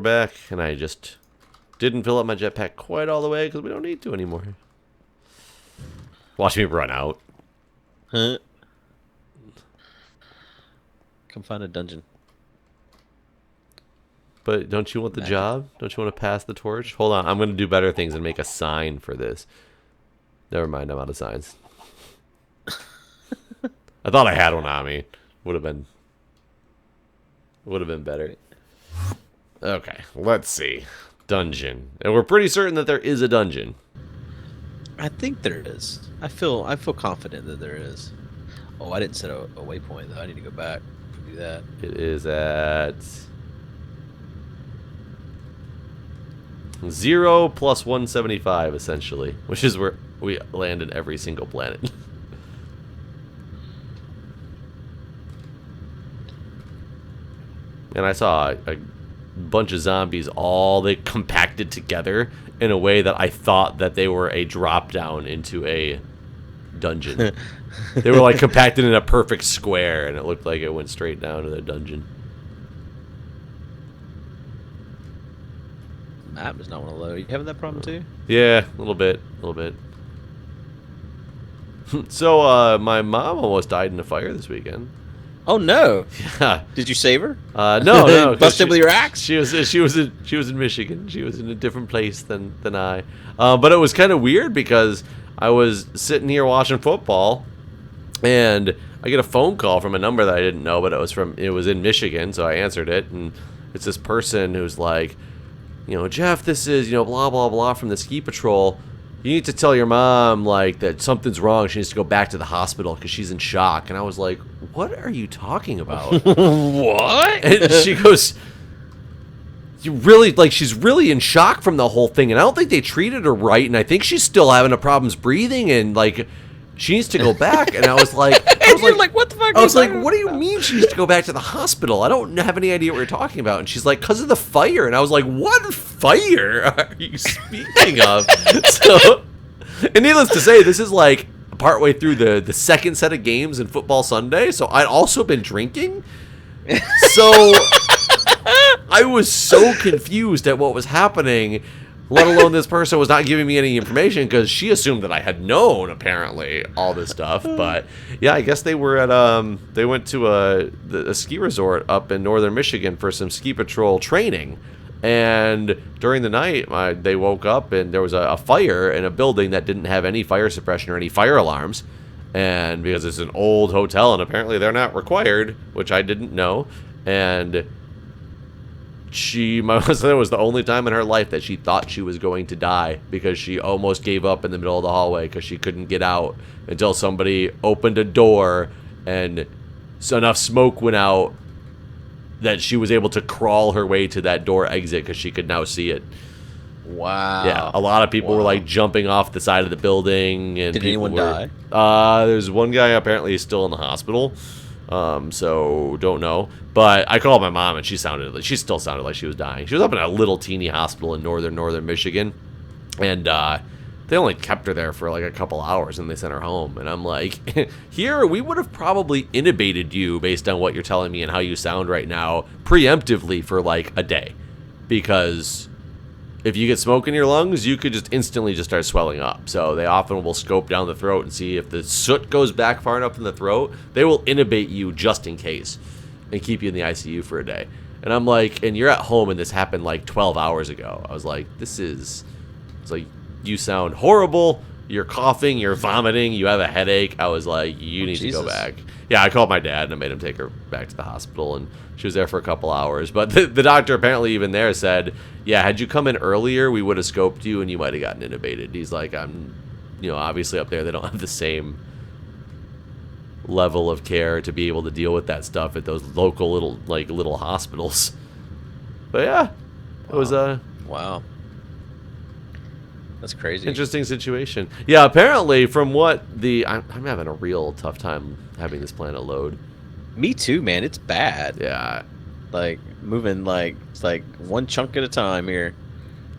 back, and I just didn't fill up my jetpack quite all the way because we don't need to anymore. Watch me run out. Huh? Come find a dungeon. But don't you want the job? Don't you want to pass the torch? Hold on, I'm going to do better things and make a sign for this. Never mind, I'm out of signs. I thought I had one on me. Would have been better. Okay, let's see. Dungeon. And we're pretty certain that there is a dungeon. I think there is. I feel confident that there is. Oh, I didn't set a waypoint though. I need to go back to do that. It is at 0 plus 175 essentially, which is where we land in every single planet. And I saw a bunch of zombies all they compacted together in a way that I thought that they were a drop down into a dungeon. They were like compacted in a perfect square, and it looked like it went straight down to the dungeon. Map does not want to load. Are you having that problem too? Yeah, a little bit. So, my mom almost died in a fire this weekend. Oh no! Yeah. Did you save her? No. Busted with your axe? She was in Michigan. She was in a different place than I. But it was kind of weird because I was sitting here watching football, and I get a phone call from a number that I didn't know, but it was in Michigan, so I answered it, and it's this person who's like, Jeff, this is blah blah blah from the ski patrol. You need to tell your mom, like, that something's wrong. She needs to go back to the hospital because she's in shock. And I was like, what are you talking about? What? And she goes, she's really in shock from the whole thing. And I don't think they treated her right. And I think she's still having problems breathing. And, like, she needs to go back. And I was like, what the fuck? I was like, what do you mean she needs to go back to the hospital? I don't have any idea what you're talking about. And she's like, because of the fire. And I was like, what fire are you speaking of? So, and needless to say, this is like partway through the second set of games in Football Sunday. So I'd also been drinking. So I was so confused at what was happening. Let alone this person was not giving me any information because she assumed that I had known, apparently, all this stuff. But yeah, I guess they were at they went to a ski resort up in northern Michigan for some ski patrol training. And during the night, they woke up and there was a fire in a building that didn't have any fire suppression or any fire alarms. And because it's an old hotel and apparently they're not required, which I didn't know. And my mom said it was the only time in her life that she thought she was going to die because she almost gave up in the middle of the hallway because she couldn't get out until somebody opened a door and enough smoke went out that she was able to crawl her way to that door exit because she could now see it. Wow. Yeah, a lot of people were like jumping off the side of the building. And did anyone die? There's one guy apparently still in the hospital. So don't know. But I called my mom and she still sounded like she was dying. She was up in a little teeny hospital in northern Michigan. And they only kept her there for like a couple hours and they sent her home. And I'm like, here, we would have probably intubated you based on what you're telling me and how you sound right now preemptively for like a day. Because if you get smoke in your lungs, you could just instantly just start swelling up. So they often will scope down the throat and see if the soot goes back far enough in the throat. They will intubate you just in case and keep you in the ICU for a day. And I'm like, and you're at home and this happened like 12 hours ago. I was like, it's like, you sound horrible. You're coughing, you're vomiting, you have a headache. I was like, you need to go back. Yeah, I called my dad and I made him take her back to the hospital, and she was there for a couple hours. But the doctor apparently even there said, yeah, had you come in earlier, we would have scoped you and you might have gotten intubated. He's like, obviously up there they don't have the same level of care to be able to deal with that stuff at those local little hospitals. But yeah, it was wow. That's crazy. Interesting situation. Yeah, apparently from what I'm having a real tough time having this planet load. Me too, man. It's bad. Yeah. Like moving it's like one chunk at a time here.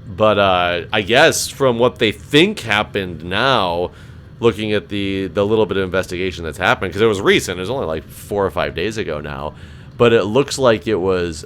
But I guess from what they think happened now, looking at the little bit of investigation that's happened, because it was recent, it was only like 4 or 5 days ago now, but it looks like it was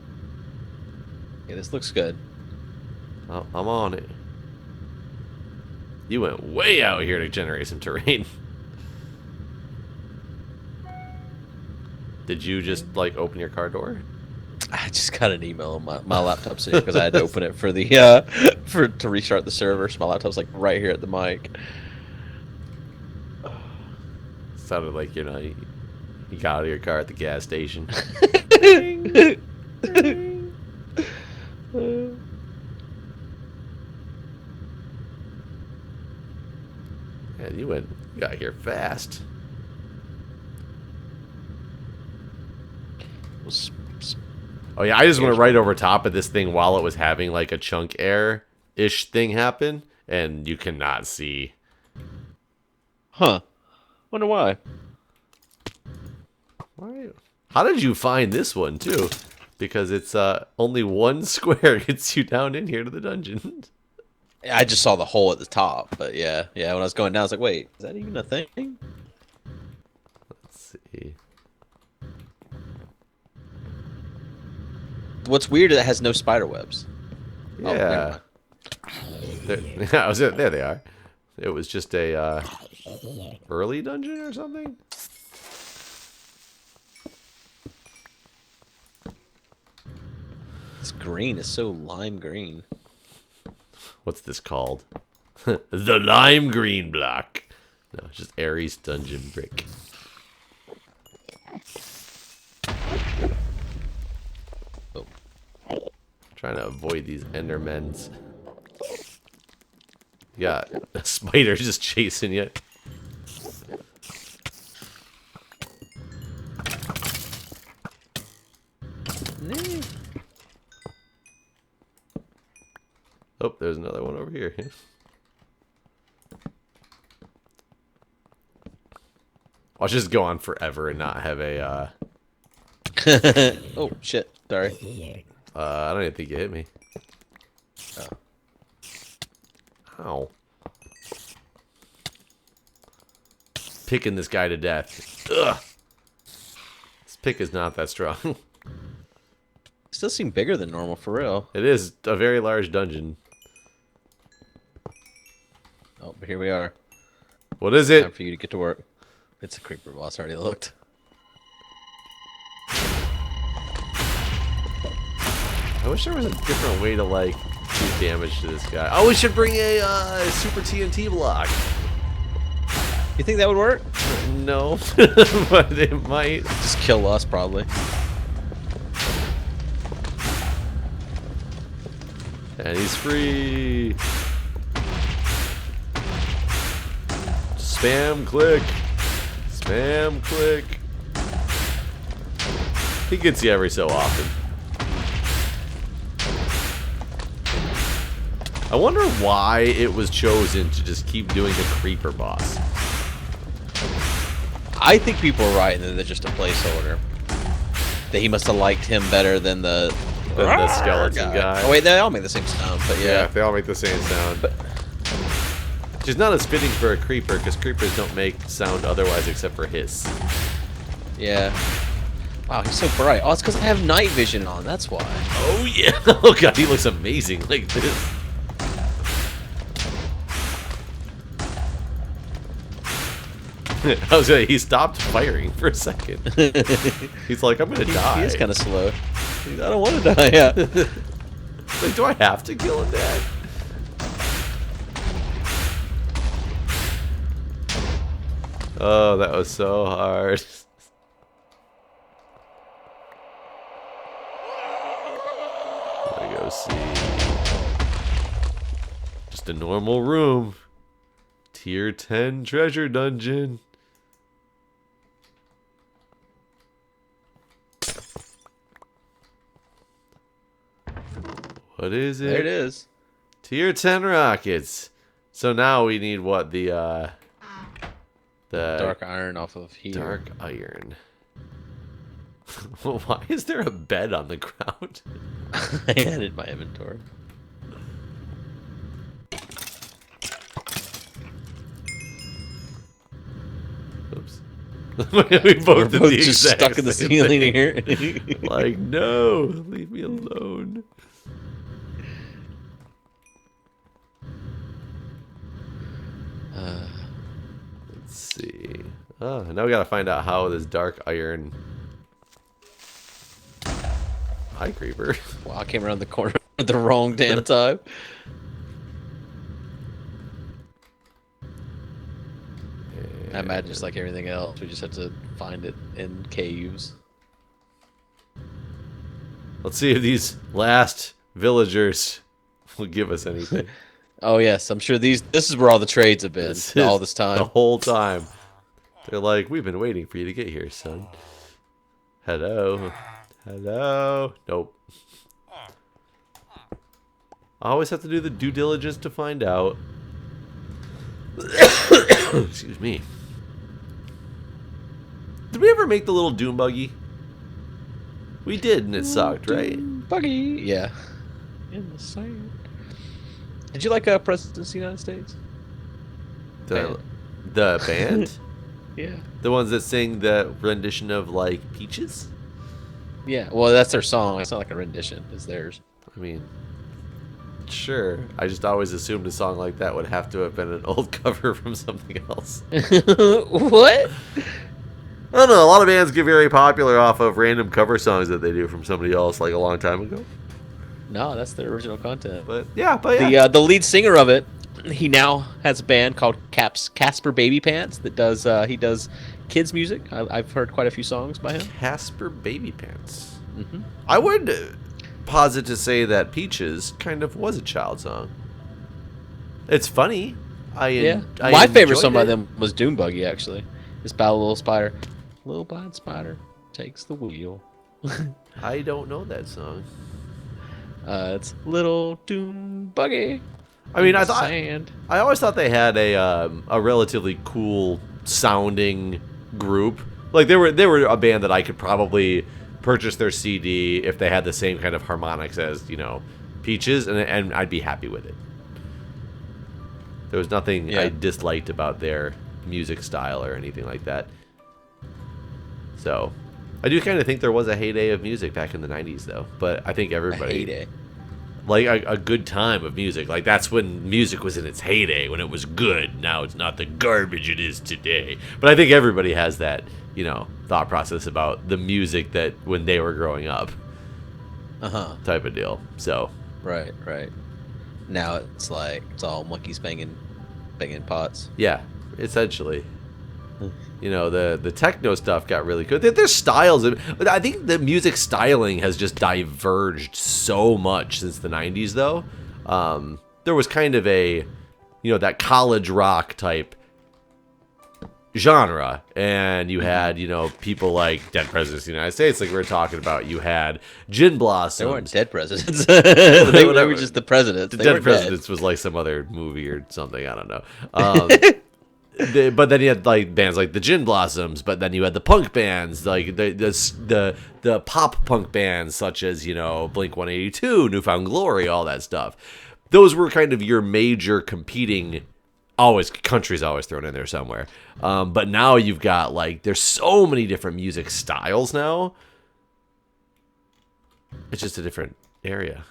This looks good. Oh, I'm on it. You went way out here to generate some terrain. Did you just, like, open your car door? I just got an email on my laptop's here because I had to open it for the to restart the server. So my laptop's like right here at the mic. Sounded like, you know, you got out of your car at the gas station. Man, you got here fast. Oh yeah, I just went right over top of this thing while it was having like a chunk air-ish thing happen, and you cannot see. Huh. Wonder why. How did you find this one too? Because it's only one square gets you down in here to the dungeon. I just saw the hole at the top, but yeah. When I was going down, I was like, wait, is that even a thing? Let's see. What's weird is it has no spider webs. Yeah. There they are. It was just a early dungeon or something? It's green. It's so lime green. What's this called? The lime green block. No, it's just Ares dungeon brick. Oh. Trying to avoid these endermens. Yeah, a spider just chasing you. Oh, there's another one over here. I'll just go on forever and not have a, Oh, shit. Sorry. I don't even think you hit me. Oh. Ow. Picking this guy to death. Ugh. This pick is not that strong. This does seem bigger than normal, for real. It is a very large dungeon. Oh, but here we are. What is it? Time for you to get to work. It's a creeper boss. I already looked. I wish there was a different way to, like, do damage to this guy. Oh, we should bring a super TNT block. You think that would work? No, but it might. Just kill us, probably. And he's free. Spam click. Spam click. He gets you every so often. I wonder why it was chosen to just keep doing the creeper boss. I think people are right, and then they're just a placeholder. That he must have liked him better than the skeleton guy. Oh wait, they all make the same sound, but yeah. They all make the same sound. But which is not as fitting for a creeper, because creepers don't make sound otherwise except for hiss. Yeah. Wow, he's so bright. Oh, it's because I have night vision on. That's why. Oh yeah. Oh god, he looks amazing like this. I was gonna, he stopped firing for a second. He's like, I'm gonna die. He is kind of slow. I don't want to die. Yeah. Like, do I have to kill him, Dad? Oh, that was so hard. Let me go see. Just a normal room. Tier 10 treasure dungeon. What is it? There it is. Tier 10 rockets. So now we need what? The Dark iron off of here. Dark iron. Why is there a bed on the ground? I added my inventory. Oops. We both did the just exact stuck in the same ceiling thing. here. Like, no, leave me alone. Let's see. Oh, now we gotta find out how this dark iron. Hi, creeper. Wow, I came around the corner at the wrong damn time. I imagine just like everything else, we just have to find it in caves. Let's see if these last villagers will give us anything. Oh yes, I'm sure this is where all the trades have been all this time. The whole time. They're like, we've been waiting for you to get here, son. Hello. Hello. Nope. I always have to do the due diligence to find out. Excuse me. Did we ever make the little Doom buggy? We did, and it sucked, right? Buggy, yeah. In the sand. Did you like Presidents of the United States? The band? Yeah. The ones that sing the rendition of, like, Peaches? Yeah, well, that's their song. It's not like a rendition. It's theirs. I mean, sure. I just always assumed a song like that would have to have been an old cover from something else. What? I don't know. A lot of bands get very popular off of random cover songs that they do from somebody else, like a long time ago. No, that's their original content. But yeah. The lead singer of it, he now has a band called Casper Baby Pants that does he does kids music. I've heard quite a few songs by him. Casper Baby Pants. Mm-hmm. I would posit to say that Peaches kind of was a child song. It's funny. My favorite song by them was Doom Buggy, actually. It's about a little spider. Little blind spider takes the wheel. I don't know that song. It's Little Doom Buggy. I mean, I always thought they had a relatively cool sounding group. Like they were a band that I could probably purchase their CD if they had the same kind of harmonics as, you know, Peaches, and I'd be happy with it. There was nothing I disliked about their music style or anything like that. So, I do kind of think there was a heyday of music back in the 90s, though. But I think everybody... A heyday. Like, a good time of music. Like, that's when music was in its heyday, when it was good. Now it's not the garbage it is today. But I think everybody has that, you know, thought process about the music that when they were growing up. Uh-huh. Type of deal. So... Right. Now it's like, it's all monkeys banging pots. Yeah, essentially. You know, the techno stuff got really good. There's styles. I think the music styling has just diverged so much since the 90s, though. There was kind of a, you know, that college rock type genre. And you had, you know, people like Dead Presidents of the United States, like we were talking about. You had Gin Blossoms. They weren't dead presidents. they were just the presidents. Dead Presidents was like some other movie or something. I don't know. But then you had like bands like the Gin Blossoms, but then you had the punk bands, like the pop punk bands such as, you know, Blink-182, Newfound Glory, all that stuff. Those were kind of your major competing, countries always thrown in there somewhere. But now you've got like, there's so many different music styles now. It's just a different area.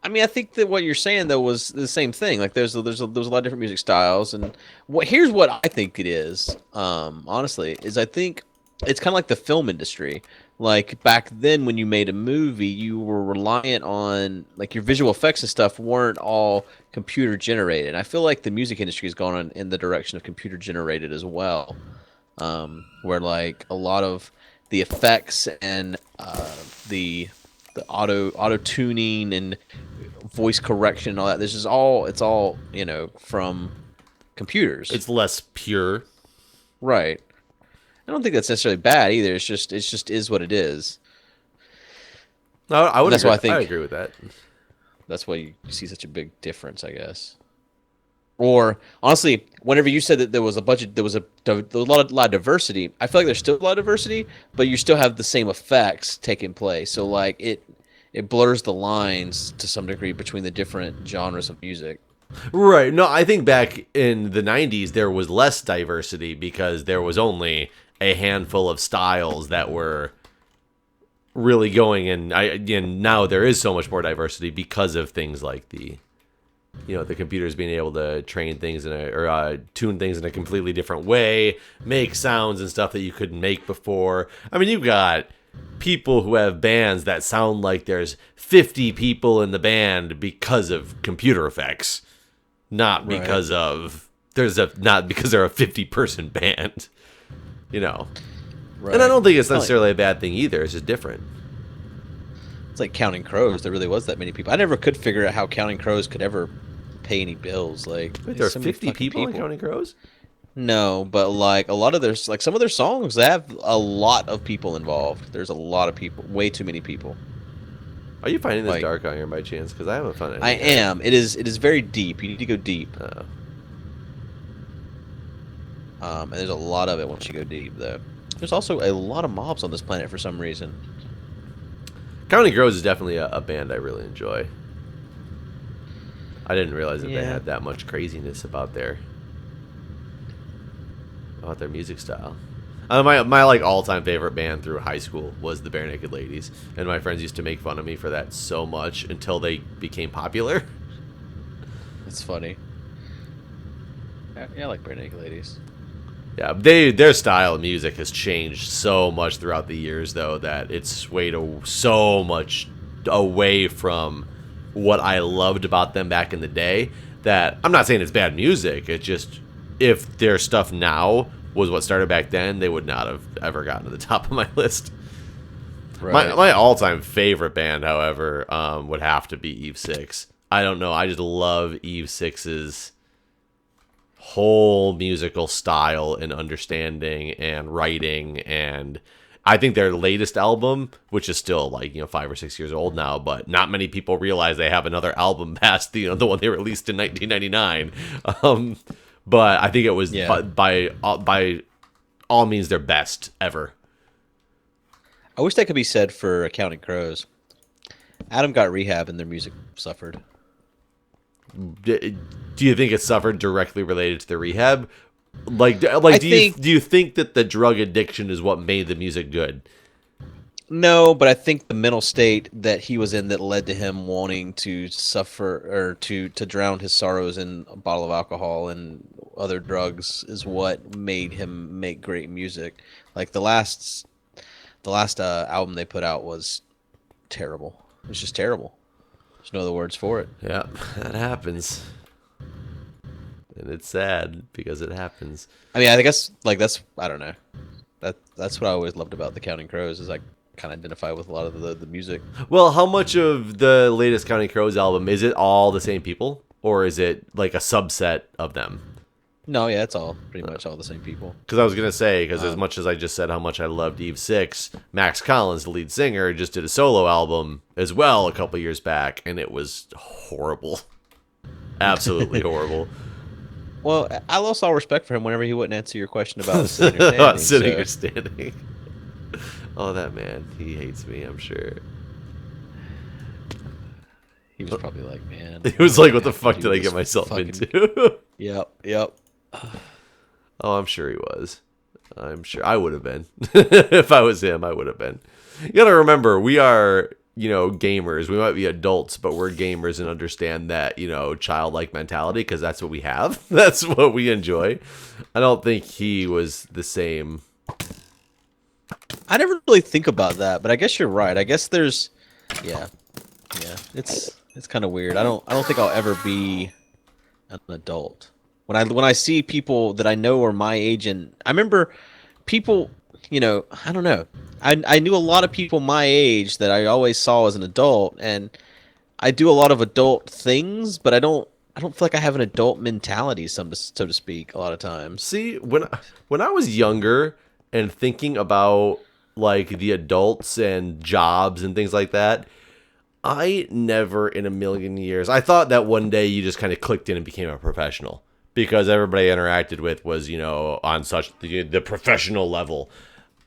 I mean, I think that what you're saying though was the same thing. Like, there's a lot of different music styles, and here's what I think it is. Honestly, is I think it's kind of like the film industry. Like back then, when you made a movie, you were reliant on like your visual effects and stuff weren't all computer generated. I feel like the music industry has gone in the direction of computer generated as well, where like a lot of the effects and the auto tuning and voice correction and all that. It's all, you know, from computers. It's less pure. Right. I don't think that's necessarily bad either. It just is what it is. No, I would. That's why I think I agree with that. That's why you see such a big difference, I guess. Or honestly, whenever you said that there was a lot of diversity, I feel like there's still a lot of diversity, but you still have the same effects taking place. So like it blurs the lines to some degree between the different genres of music. Right. No, I think back in the 90s there was less diversity because there was only a handful of styles that were really going, and now there is so much more diversity because of things like the the computers being able to train things tune things in a completely different way, make sounds and stuff that you couldn't make before. I mean, you've got people who have bands that sound like there's 50 people in the band because of computer effects, not because of not because they're a 50-person band, Right. And I don't think it's necessarily a bad thing either. It's just different. It's like Counting Crows. There really was that many people. I never could figure out how Counting Crows could ever pay any bills. Like, Wait, there are so many 50 fucking people in Counting Crows? No, but like a lot of their some of their songs, they have a lot of people involved. There's a lot of people, way too many people. Are you finding this Like, dark out here by chance? Because I haven't found it. I am. It is very deep. You need to go deep. And there's a lot of it once you go deep, though. There's also a lot of mobs on this planet for some reason. Counting Crows is definitely a band I really enjoy. I didn't realize that they had that much craziness about their music style. My like all-time favorite band through high school was the Bare Naked Ladies, and my friends used to make fun of me for that so much until they became popular. That's funny. Yeah, I like Bare Naked Ladies. Yeah, their style of music has changed so much throughout the years, though, that it's swayed so much away from what I loved about them back in the day. That I'm not saying it's bad music. It's just if their stuff now was what started back then, they would not have ever gotten to the top of my list. Right. My all-time favorite band, however, would have to be Eve 6. I don't know. I just love Eve 6's whole musical style and understanding and writing, and I think their latest album, which is still like 5 or 6 years old now, but not many people realize they have another album past the one they released in 1999. But I think it was by all means their best ever. I wish that could be said for Counting Crows. Adam got rehab and their music suffered. Do you think it suffered directly related to the rehab? Do you think that the drug addiction is what made the music good? No, but I think the mental state that he was in that led to him wanting to suffer or to drown his sorrows in a bottle of alcohol and other drugs is what made him make great music. Like the last album they put out was terrible. It was just terrible. There's no other words for it. Yeah, that happens. And it's sad because it happens. I mean, I guess that's I don't know. That's what I always loved about the Counting Crows is I kind of identify with a lot of the music. Well, how much of the latest Counting Crows album is it all the same people, or is it like a subset of them? No, yeah, it's all pretty much all the same people. Because I was gonna say, as much as I just said how much I loved Eve 6, Max Collins, the lead singer, just did a solo album as well a couple years back, and it was horrible, absolutely horrible. Well, I lost all respect for him whenever he wouldn't answer your question about sitting or standing. Sitting or standing. Oh, that man, he hates me, I'm sure. He was probably like, man. He was like, what the fuck did I get myself into? Yep. Oh, I'm sure he was. I'm sure I would have been. If I was him, I would have been. You gotta remember, we are, gamers. We might be adults, but we're gamers and understand that, childlike mentality because that's what we have. That's what we enjoy. I don't think he was the same. I never really think about that, but I guess you're right. I guess there's, yeah. It's kind of weird. I don't think I'll ever be an adult. When I see people that I know are my age, and I remember people, I don't know. I knew a lot of people my age that I always saw as an adult, and I do a lot of adult things, but I don't feel like I have an adult mentality, so to speak, a lot of times. See, when I was younger and thinking about like the adults and jobs and things like that, I never in a million years, I thought that one day you just kind of clicked in and became a professional because everybody I interacted with was, on such the professional level.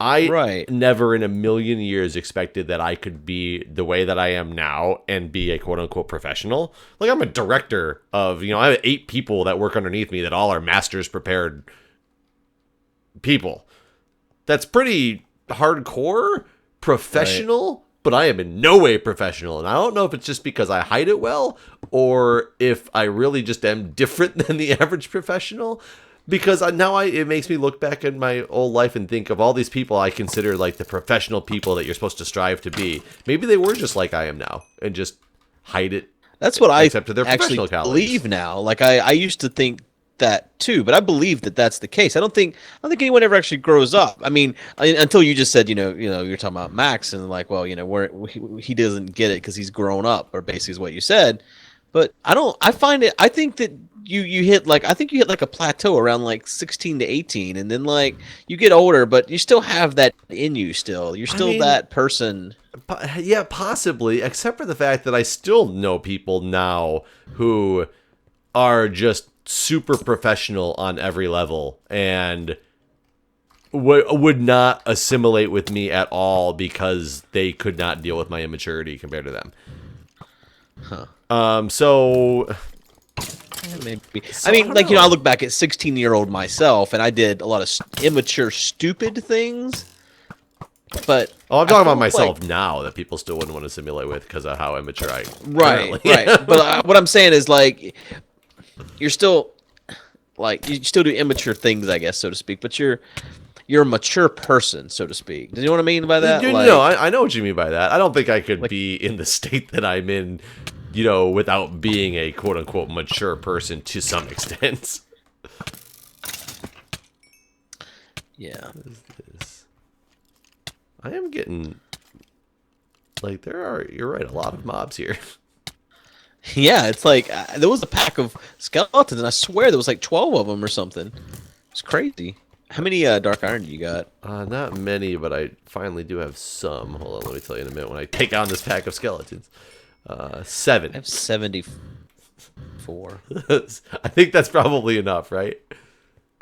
I never in a million years expected that I could be the way that I am now and be a quote unquote professional. Like I'm a director of, I have 8 people that work underneath me that all are master's prepared people. That's pretty hardcore. Professional? but I am in no way professional. And I don't know if it's just because I hide it well or if I really just am different than the average professional. Because it makes me look back at my old life and think of all these people I consider like the professional people that you're supposed to strive to be. Maybe they were just like I am now and just hide it. That's what I Except to their actually professional colleagues. believe now. Like I used to think that too, but I believe that that's the case. I don't think anyone ever actually grows up. I mean, until you just said, you're talking about Max and like, well, he doesn't get it because he's grown up, or basically is what you said. But I don't. I find it. I think that you hit like a plateau around like 16 to 18, and then like you get older, but you still have that in you. Still, you're still that person. Yeah, possibly. Except for the fact that I still know people now who are just super professional on every level and would not assimilate with me at all because they could not deal with my immaturity compared to them. Huh. So maybe. I mean, like, I look back at 16-year-old myself, and I did a lot of immature, stupid things. But I'm talking about myself now that people still wouldn't want to simulate with because of how immature I am. Right. But what I'm saying is, like, you're still, like, you still do immature things, I guess, so to speak. But you're a mature person, so to speak. Do you know what I mean by that? I know what you mean by that. I don't think I could be in the state that I'm in, without being a quote-unquote mature person to some extent. Yeah. What is this? I am getting, like, you're right, a lot of mobs here. Yeah, it's like, there was a pack of skeletons, and I swear there was like 12 of them or something. It's crazy. How many dark iron do you got? Not many, but I finally do have some. Hold on, let me tell you in a minute when I take on this pack of skeletons. 7. I have 74. I think that's probably enough, right?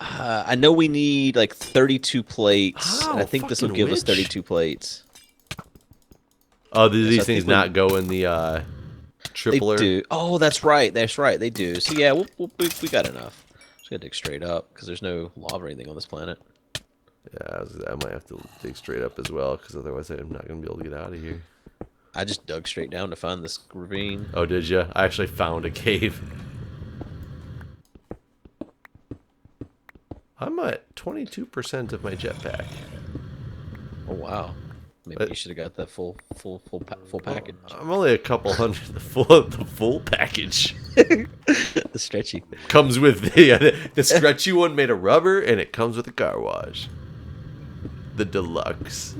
I know we need like 32 plates. And I think this will give us 32 plates. Oh, do these things not go in the tripler? They do. Oh, that's right. That's right. They do. So yeah, we got enough. Just gotta dig straight up because there's no lava or anything on this planet. Yeah, I might have to dig straight up as well because otherwise I'm not gonna be able to get out of here. I just dug straight down to find this ravine. Oh, did you? I actually found a cave. I'm at 22% of my jetpack. Oh wow! Maybe you should have got that full package. I'm only a couple hundred. The full package. The stretchy comes with the stretchy one made of rubber, and it comes with a car wash. The deluxe.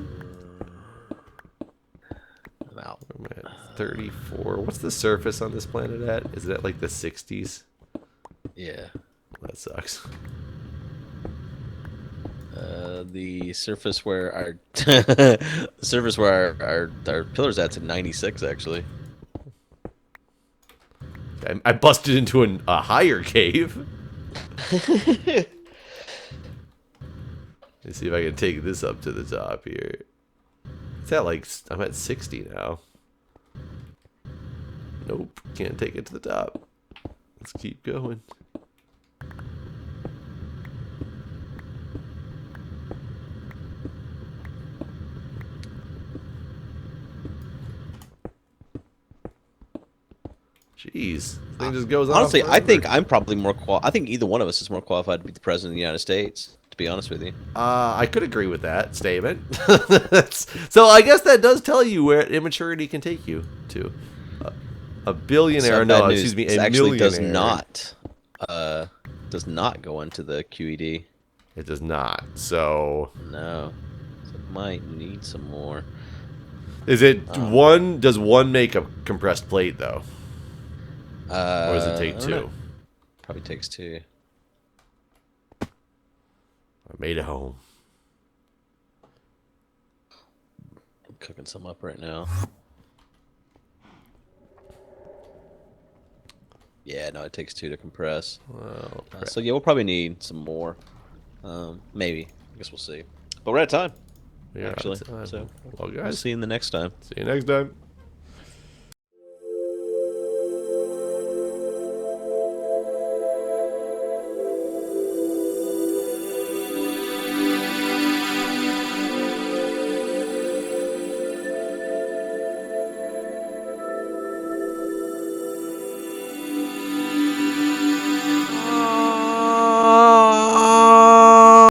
I'm out. I'm at 34. What's the surface on this planet at? Is it at like the 60s? Yeah. That sucks. The surface where our our pillars at's at 96 actually. I busted into a higher cave. Let's see if I can take this up to the top here. It's at like I'm at 60 now. Nope, can't take it to the top. Let's keep going. Jeez, thing just goes on. Honestly, I think I'm probably more I think either one of us is more qualified to be the president of the United States. To be honest with you, I could agree with that statement. So I guess that does tell you where immaturity can take you to. A billionaire, no, excuse me, a actually millionaire does not go into the QED. It does not. So no, so it might need some more. Is it one? Does one make a compressed plate though? Or does it take 2? Probably takes 2. I made it home. I'm cooking some up right now. Yeah, no, it takes 2 to compress. Well, so yeah, we'll probably need some more. Maybe. I guess we'll see. But we're out of time. Yeah, actually. So well, guys, we'll see you in the next time. See you next time.